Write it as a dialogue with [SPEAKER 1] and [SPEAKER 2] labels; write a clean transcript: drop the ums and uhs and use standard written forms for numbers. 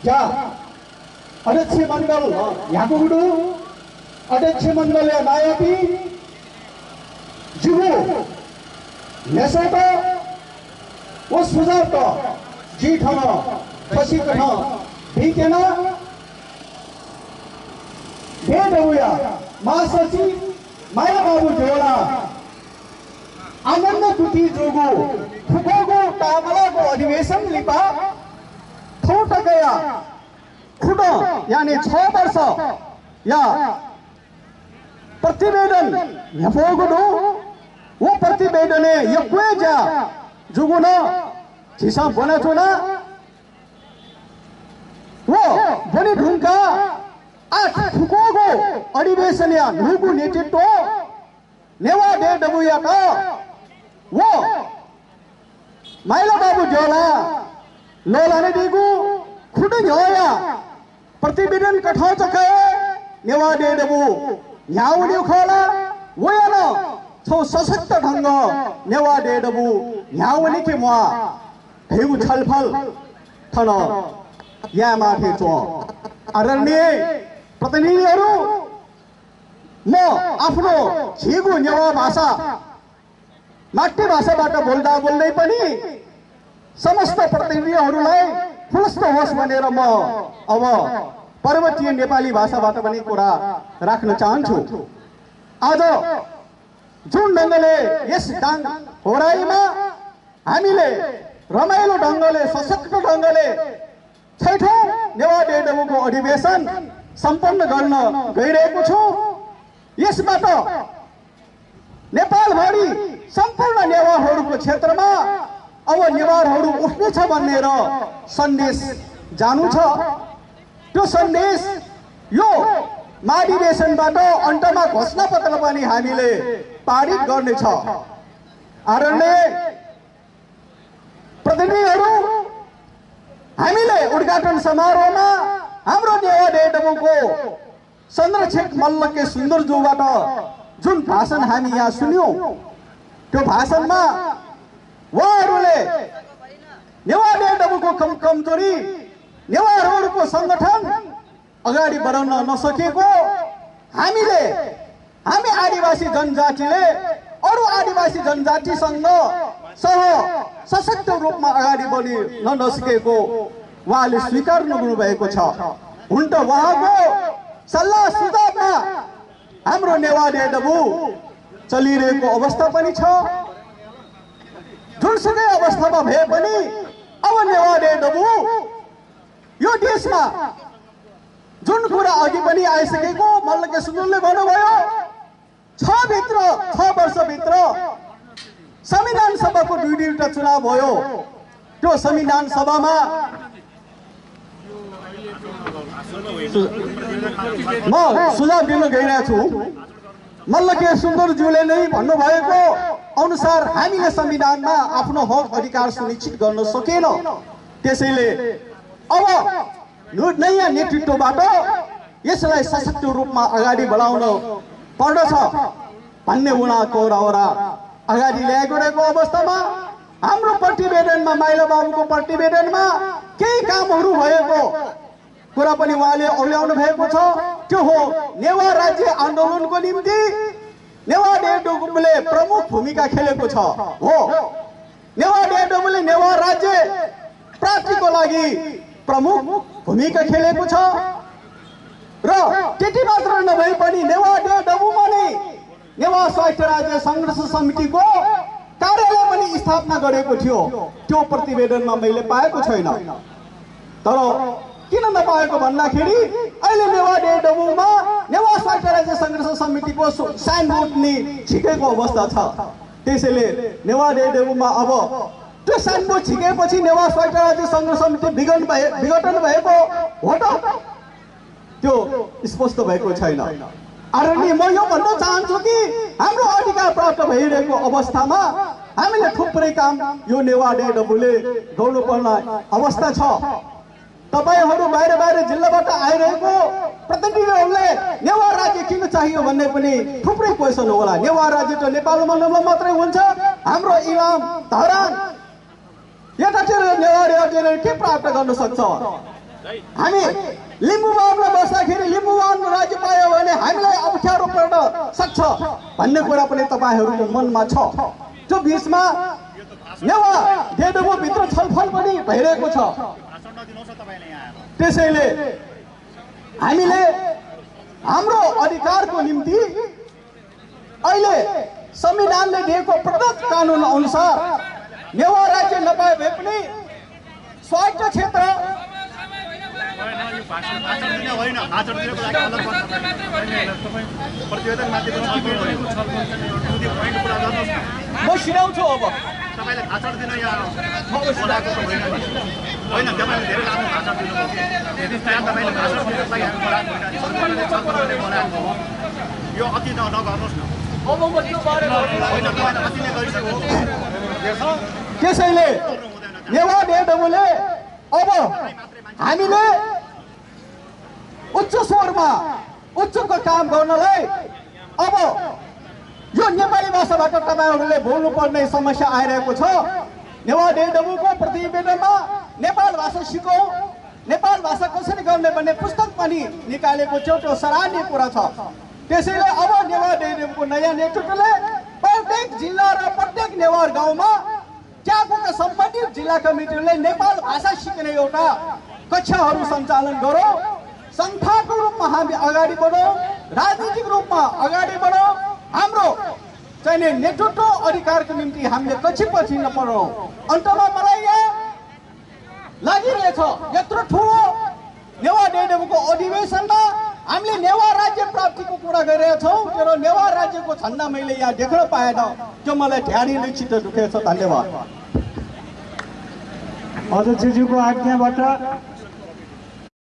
[SPEAKER 1] क्या अध्यक्ष मंडल याकुडू अध्यक्ष मंडल या नायकी जुगु नेसोटो वो सुझाव तो जी ठन फसी कठ भीकेना भेदुया महासचिव माया बाबू जोड़ा आनंद कुटी जोगो फुगोगो तामला को अधिवेशन लिपा थोट गया खुदा यानी 6 वर्ष या प्रतिवेदन नेफोगुडो वो प्रतिवेदने यक्वे जा जुगुना जिसा बना चुना वो बनी ढूंढा 8 फुगोगो अधिवेशन या नुगु नेतृत्व नेवा दे डबुया का वो माइला बाबू जोला लोला ने दिगु खुद जोया प्रतिवेदन कठा चके नेवा दे डबु न्याउडी खोला वो या ना छो सशक्त ढंग नेवा दे डबु न्याउडी के मुआ धेगु छलफल थन या माथे चो आदरणीय प्रतिनिधिहरु म आफ्नो छिगु नेवा भाषा मातृभाषाबाट बोल्दा बोल्दै पनि समस्त प्रतिनिधिहरूलाई फुलस्थ होस् भनेर म अब पर्वतीय नेपाली भाषाबाट पनि कुरा राख्न चाहन्छु। आज जुन ढंगले यस डाङ होराईमा हामीले रमाइलो ढंगले सशक्त ढंगले 6औं नेवा दे डबुको अधिवेशन सम्पन्न गर्न गइरहेको छु। यसबाट नेपालभरि सम्पूर्ण नेवारहरूको क्षेत्रमा अब नेवारहरू उठ्नेछ भन्ने र सन्देश जानु छ। त्यो सन्देश यो महाधिवेशनबाट अन्तमा घोषणा पत्र पनि हामीले पारित गर्नेछ। आदरणीय प्रतिनिधिहरू हामीले उद्घाटन समारोहमा हाम्रो नेवा दे डबुको संरक्षक मल्लके सुन्दरज्यूबाट जुन भाषण हामी यहाँ सुन्यौं त्यो भाषणमा उहाँहरूले नेवा दे डबुको कमजोरी नेवारहरूको संगठन अगाडि बढाउन नसकेको हामी आदिवासी जनजातिले अरु आदिवासी जनजातिसँग सशक्त रूपमा अगाडि बढ्न नसकेको उहाँले स्वीकार गर्नुभएको छ। हुन त उहाँको सल्लाह सुझावमा हाम्रो नेवा दे डबु चलिरहेको अवस्था पनि छ। जुनसुकै अवस्थामा भए पनि अब नेवा दे डबु यो देशमा जुन कुरा अघि पनि आइसकेको मल्लके सुन्दरले भन्नुभयो 6 वर्षभित्र संविधान सभाको दुईवटा चुनाव भयो। त्यो संविधान सभामा म सुझाव दिन गइरहेको छु। मल्लके सुन्दरज्यूले नै भन्नुभएको अनुसार हामीले संविधानमा आफ्नो हक अधिकार सुनिश्चित गर्न सकेन। त्यसैले अब नयाँ नेतृत्वबाट यसलाई सशक्त रूपमा अगाडि बढाउन पर्दछ भन्ने उहाँको औरा अगाडि ल्याएको अवस्थामा हाम्रो प्रतिवेदनमा माइला बाबुको प्रतिवेदनमा केही कामहरू भएको कुरा पनि उहाँले औल्याउनु भएको छ। त्यो हो नेवा राज्य आन्दोलनको निम्ति नेवा दे डबुले प्रमुख भूमिका खेलेको छ। हो नेवा दे डबुले नेवा राज्य प्राप्तिको लागि प्रमुख भूमिका खेलेको छ र त्यति मात्र नभए पनि नेवा दे डबुमा नै नेवा स्वायत्त राज्य संघर्ष समितिको कार्यालय पनि स्थापना गरेको थियो। त्यो प्रतिवेदनमा मैले पाएको छैन। तर किन नपाएको भन्दाखेरि अहिले नेवा दे डबुमा नेवा स्वायत्त राज्य संघर्ष समितिको साइनबोर्ड नि झिकेको अवस्था छ। त्यसैले नेवा दे डबुमा अब त्यो साइनबोर्ड झिकेपछि नेवा स्वायत्त राज्य संघर्ष समिति विघटन भएको हो त त्यो स्पष्ट भएको छैन। आदरणीय म यो भन्न चाहन्छु कि हाम्रो अधिकार प्राप्त भइरहेको अवस्थामा हामीले थुप्रै काम यो नेवा दे डबुले गर्नुपर्ने अवस्था छ। तपाईहरु बाहिर जिल्लाबाट आइरहेको प्रतिनिधिहरूले नेवा राज्य किन चाहियो भन्ने पनि थुप्रै क्वेशन होला। नेवा राज्य त नेपालमा मात्रै हुन्छ। हाम्रो इलाम धरान यतातिर नेवा राज्यले के प्राप्त गर्न सक्छ? हामी लिम्बुवानमा बस्दाखेरि लिम्बुवान राज्य पायो भने हामीलाई अप्ठ्यारो पर्न सक्छ भन्ने कुरा पनि तपाईहरूको मनमा छ। त्यो बीचमा नेवा डेडोबो भित्र छलफल पनि भइरहेको छ। त्यसैले हामीले हाम्रो अधिकारको निम्ति अहिले संविधानले दिएको प्रदत्त कानुन अनुसार नेवा राज्य नपाए भए पनि स्वायत्त क्षेत्र म सिराउँछु अब
[SPEAKER 2] तपाईले भाषण दिन यहाँ बोलाएको त होइन नि होइन तपाईले धेरै लामो भाषण दिनुभयो यदि तपाईले भाषण दिनको लागि हामी बोलाएको होइन सरकारले छलफलले बोलाएको हो यो अति नगर्नुहोस् न
[SPEAKER 1] अब म त्यो बारे
[SPEAKER 2] होइन तपाईले अति नै गरिसक्नु
[SPEAKER 1] त्यसैले नेवा डेडोबोले अब हामीले उच्च स्वरमा उच्चको काम गर्नलाई अब यो नेपाली भाषाबाट तपाईहरूले बोल्नुपर्ने समस्या आइरहेको छ। नेवा डेडोबोको प्रतिवेदनमा नेपाल भाषा सिकौँ, नेपाल भाषा कसरी गर्ने भन्ने पुस्तक पनि निकालेको छ। त्यो सराहनीय कुरा छ। त्यसैले अब नेवा डेडोबोको नयाँ नेतृत्वले प्रत्येक जिल्ला र प्रत्येक नेवार गाउँमा त्यहाँको सम्बन्धित जिल्ला कमिटीले नेपाल भाषा सिक्ने एउटा कक्षाहरू सञ्चालन गरौँ। संस्थाको रूपमा हामी अगाडि बढौँ, राजनीतिक रूपमा अगाडि बढौँ। हाम्रो चाहिने नेतृत्व अधिकारको निम्ति हामीले पछि नपरौँ। अन्तमा मलाई यहाँ लागिरहेछ यत्रो ठुलो नेवा डेडोबोको अधिवेशनमा हामीले नेवा राज्य प्राप्तिको कुरा गरिरहेछौँ तर नेवा राज्यको झन्डा मैले यहाँ देख्न पाएन। त्यो मलाई ध्यानले चित्त दुखेछ। धन्यवाद।
[SPEAKER 3] अध्यक्षज्यूको आज्ञाबाट